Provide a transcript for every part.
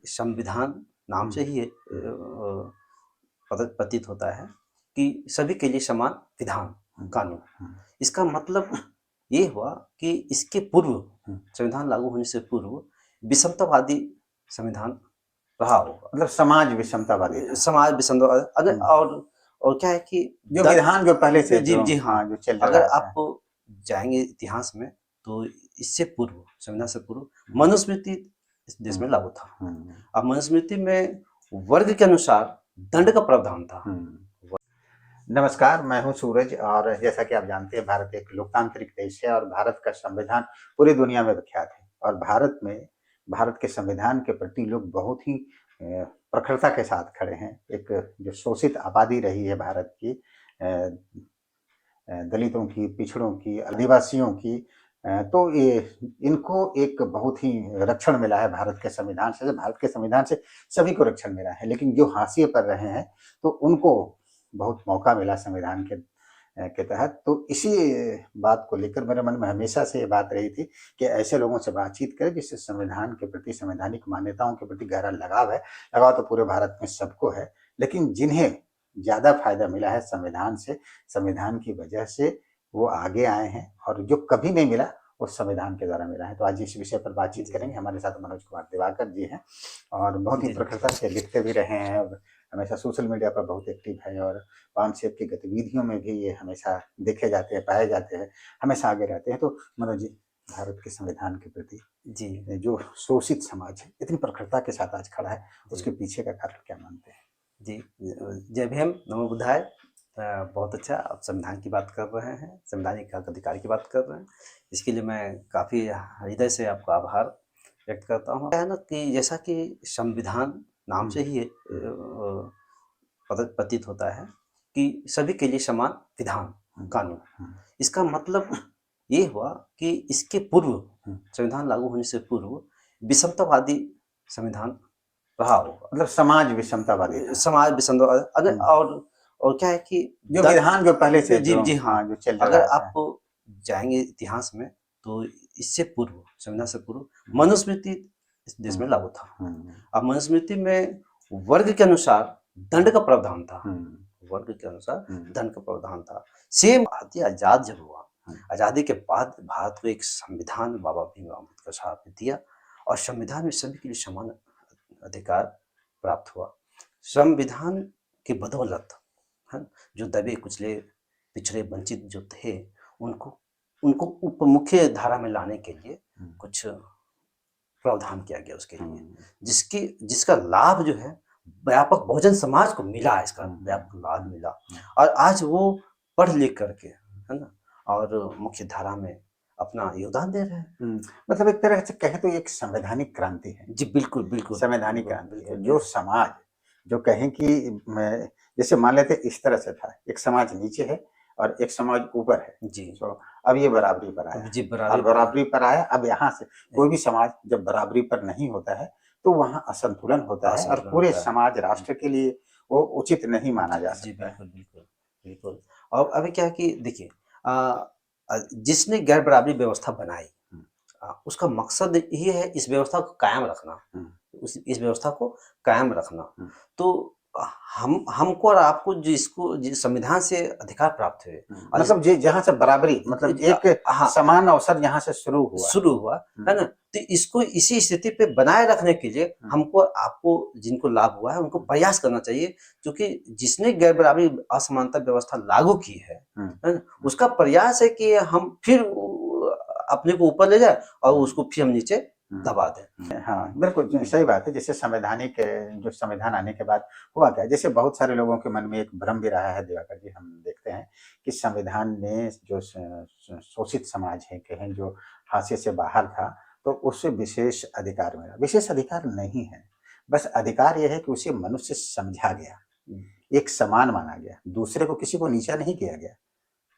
संविधान नाम से ही प्रतीत होता है कि सभी के लिए समान विधान, कानून। इसका मतलब ये हुआ कि इसके पूर्व, संविधान लागू होने से पूर्व विषमतावादी संविधान रहा होगा। मतलब समाज विषमतावादी था। समाज विषमतावादी अगर और क्या है कि जो विधान जो पहले से जी हाँ, जो चल रहा अगर है। आप जाएंगे इतिहास में तो इससे पूर्व, संविधान से पूर्व मनुस्मृति इस देश में लागू था। अब मनुस्मृति में वर्ग के अनुसार दंड का प्रावधान था। नमस्कार, मैं हूं सूरज और जैसा कि आप जानते हैं भारत एक लोकतांत्रिक देश है और भारत का संविधान पूरी दुनिया में विख्यात है। और भारत के संविधान के प्रति लोग बहुत ही प्रखरता के साथ खड़े हैं। एक जो शोषित आबादी रही है भारत की, दलितों की, पिछड़ों की, आदिवासियों की, तो ये इनको एक बहुत ही रक्षण मिला है भारत के संविधान से। भारत के संविधान से सभी को रक्षण मिला है, लेकिन जो हाशिए पर रहे हैं तो उनको बहुत मौका मिला संविधान के तहत। तो इसी बात को लेकर मेरे मन में हमेशा से ये बात रही थी कि ऐसे लोगों से बातचीत करें जिससे संविधान के प्रति, संवैधानिक मान्यताओं के प्रति गहरा लगाव है। लगाव तो पूरे भारत में सबको है, लेकिन जिन्हें ज्यादा फायदा मिला है संविधान से, संविधान की वजह से वो आगे आए हैं, और जो कभी नहीं मिला वो संविधान के द्वारा मिला है। तो आज इस विषय पर बातचीत करेंगे। हमारे साथ मनोज कुमार दिवाकर जी हैं और बहुत ही प्रखरता से लिखते भी रहे हैं और हमेशा सोशल मीडिया पर बहुत एक्टिव है और पानसेब की गतिविधियों में भी ये हमेशा देखे जाते हैं, पाए जाते हैं, हमेशा आगे रहते हैं। तो मनोज जी, भारत के संविधान के प्रति जी जो शोषित समाज है इतनी प्रखरता के साथ आज खड़ा है, उसके पीछे का कारण क्या मानते हैं? जी, जय भीम, नमो बुद्धाय। बहुत अच्छा, आप संविधान की बात कर रहे हैं, संवैधानिक अधिकार की बात कर रहे हैं। इसके लिए मैं काफ़ी हृदय से आपका आभार व्यक्त करता हूँ। है ना कि जैसा कि संविधान नाम से ही प्रतीत होता है कि सभी के लिए समान विधान, कानून। इसका मतलब ये हुआ कि इसके पूर्व, संविधान लागू होने से पूर्व विषमतावादी संविधान रहा होगा। मतलब समाज विषमतावादी, समाज विषमतावादी अगर और क्या है कि जो विधान जो पहले से जी हाँ, जो चल रहा अगर है। आप जाएंगे इतिहास में तो इससे पूर्व, संविधान से पूर्व मनुस्मृति इस देश में लागू था। अब मनुस्मृति में वर्ग के अनुसार दंड का प्रावधान था। वर्ग के अनुसार दंड का प्रावधान था। सेम भारतीय आजाद जब हुआ, आजादी के बाद भारत को एक संविधान बाबा भीमराव अम्बेडकर साहब ने दिया और संविधान में सभी के लिए समान अधिकार प्राप्त हुआ। संविधान के बदौलत जो दबे कुचले, पिछड़े, वंचित जो थे उनको मुख्य धारा में लाने के लिए कुछ प्रावधान किया गया उसके लिए, जिसका लाभ जो है व्यापक बहुजन समाज को मिला। इसका व्यापक लाभ मिला और आज वो पढ़ लिख करके, है ना, और मुख्य धारा में अपना योगदान दे रहे हैं। मतलब एक तरह से कहे तो एक संवैधानिक क्रांति है। जी बिल्कुल बिल्कुल, संवैधानिक क्रांति है। जो समाज जो कहें कि जैसे मान लेते इस तरह से था, एक समाज नीचे है और एक समाज ऊपर है जी। तो अब ये बराबरी पर आया जी, बराबरी पर आया। अब यहाँ से कोई भी समाज जब बराबरी पर नहीं होता है तो वहाँ असंतुलन होता है और पूरे समाज राष्ट्र के लिए वो उचित नहीं माना जा सकता। बिल्कुल बिल्कुल बिल्कुल। और अभी क्या है कि देखिए, जिसने गैर बराबरी व्यवस्था बनाई उसका मकसद ये है इस व्यवस्था को कायम रखना, इस व्यवस्था को कायम रखना। तो हमको और आपको जिस संविधान से अधिकार प्राप्त हुए, मतलब जहाँ से बराबरी, मतलब एक समान अवसर यहाँ से शुरू हुआ है ना, तो इसको इसी स्थिति पे बनाए रखने के लिए हमको आपको जिनको लाभ हुआ है उनको प्रयास करना चाहिए, क्योंकि जिसने गैर बराबरी असमानता व्यवस्था लागू की है ना, उसका प्रयास है कि हम फिर अपने को ऊपर ले जाए और उसको फिर हम नीचे दबा दें। हाँ बिल्कुल सही बात है। जैसे संवैधानिक जो संविधान आने के बाद हुआ क्या, जैसे बहुत सारे लोगों के मन में एक भ्रम भी रहा है दिवाकर जी, हम देखते हैं कि संविधान ने जो शोषित समाज है, कहें जो हाशिए से बाहर था, तो उससे विशेष अधिकार मिला। विशेष अधिकार नहीं है, बस अधिकार यह है कि उसे मनुष्य समझा गया, एक समान माना गया, दूसरे को किसी को नीचा नहीं किया गया,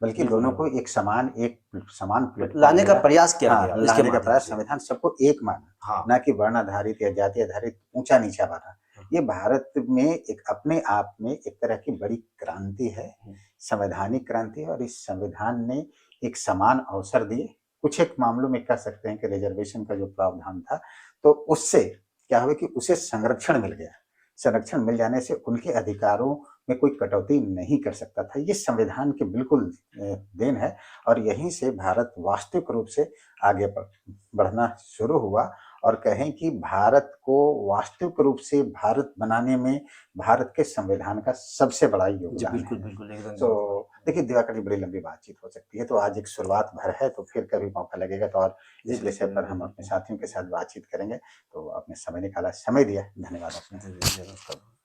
बल्कि दोनों को एक समान प्लेटफॉर्म लाने का प्रयास किया गया। लाने का प्रयास, संविधान सबको एक माना, ना कि वर्ण आधारित या जाति आधारित ऊंचा नीचा माना। ये भारत में एक अपने आप में एक तरह की बड़ी क्रांति है, संवैधानिक क्रांति है। और इस संविधान ने एक समान अवसर दिए। कुछ एक मामलों में कह सकते हैं कि रिजर्वेशन का जो प्रावधान था, तो उससे क्या हुआ कि उसे संरक्षण मिल गया। संरक्षण मिल जाने से उनके अधिकारों में कोई कटौती नहीं कर सकता था। ये संविधान की बिल्कुल देन है और यहीं से भारत वास्तविक रूप से आगे बढ़ना शुरू हुआ और कहें कि भारत को वास्तविक रूप से भारत बनाने में भारत के संविधान का सबसे बड़ा जी, योगदान है। बिल्कुल, बिल्कुल, एकदम तो सही। देखिए दिवाकर जी, बड़ी लंबी बातचीत हो सकती है, तो आज एक शुरुआत भर है, तो फिर कभी मौका लगेगा तो और जी, इस विषय बिल्कुल, पर हम बिल्कुल, अपने साथियों के साथ बातचीत करेंगे। तो आपने समय निकाला, समय दिया, धन्यवाद आपका। जी, जी, ज़रूर।